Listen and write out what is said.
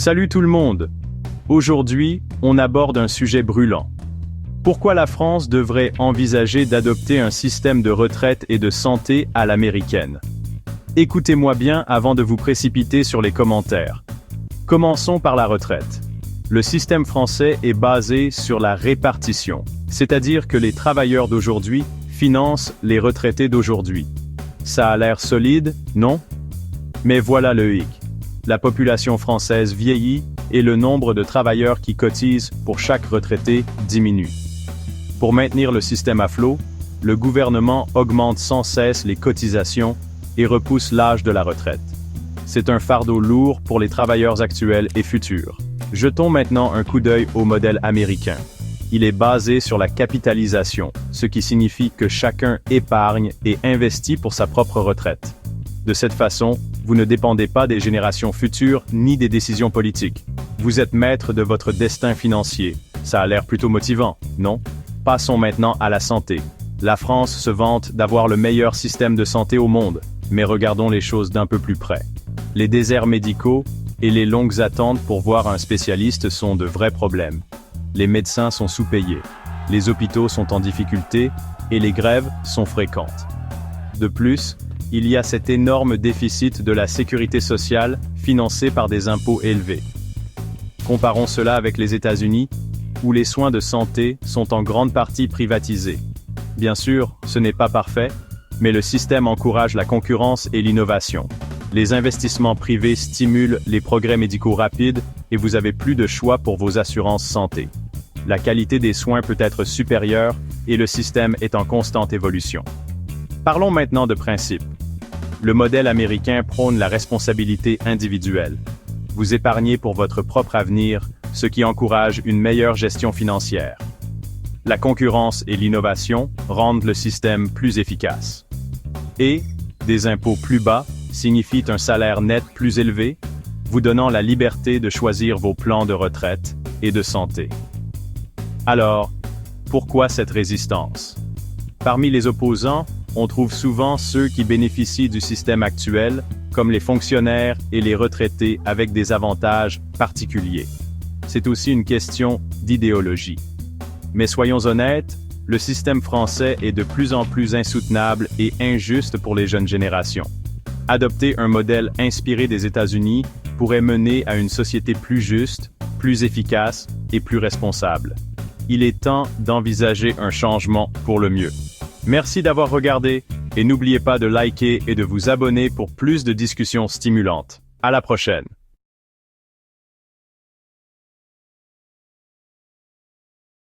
Salut tout le monde! Aujourd'hui, on aborde un sujet brûlant. Pourquoi la France devrait envisager d'adopter un système de retraite et de santé à l'américaine? Écoutez-moi bien avant de vous précipiter sur les commentaires. Commençons par la retraite. Le système français est basé sur la répartition, c'est-à-dire que les travailleurs d'aujourd'hui financent les retraités d'aujourd'hui. Ça a l'air solide, non? Mais voilà le hic. La population française vieillit et le nombre de travailleurs qui cotisent pour chaque retraité diminue. Pour maintenir le système à flot, le gouvernement augmente sans cesse les cotisations et repousse l'âge de la retraite. C'est un fardeau lourd pour les travailleurs actuels et futurs. Jetons maintenant un coup d'œil au modèle américain. Il est basé sur la capitalisation, ce qui signifie que chacun épargne et investit pour sa propre retraite. De cette façon, vous ne dépendez pas des générations futures ni des décisions politiques. Vous êtes maître de votre destin financier. Ça a l'air plutôt motivant, non? Passons maintenant à la santé. La France se vante d'avoir le meilleur système de santé au monde, mais regardons les choses d'un peu plus près. Les déserts médicaux et les longues attentes pour voir un spécialiste sont de vrais problèmes. Les médecins sont sous-payés, les hôpitaux sont en difficulté et les grèves sont fréquentes. De plus, il y a cet énorme déficit de la sécurité sociale financé par des impôts élevés. Comparons cela avec les États-Unis, où les soins de santé sont en grande partie privatisés. Bien sûr, ce n'est pas parfait, mais le système encourage la concurrence et l'innovation. Les investissements privés stimulent les progrès médicaux rapides et vous avez plus de choix pour vos assurances santé. La qualité des soins peut être supérieure et le système est en constante évolution. Parlons maintenant de principe. Le modèle américain prône la responsabilité individuelle. Vous épargnez pour votre propre avenir, ce qui encourage une meilleure gestion financière. La concurrence et l'innovation rendent le système plus efficace. Et des impôts plus bas signifient un salaire net plus élevé, vous donnant la liberté de choisir vos plans de retraite et de santé. Alors, pourquoi cette résistance? Parmi les opposants, on trouve souvent ceux qui bénéficient du système actuel, comme les fonctionnaires et les retraités avec des avantages particuliers. C'est aussi une question d'idéologie. Mais soyons honnêtes, le système français est de plus en plus insoutenable et injuste pour les jeunes générations. Adopter un modèle inspiré des États-Unis pourrait mener à une société plus juste, plus efficace et plus responsable. Il est temps d'envisager un changement pour le mieux. Merci d'avoir regardé et n'oubliez pas de liker et de vous abonner pour plus de discussions stimulantes. À la prochaine!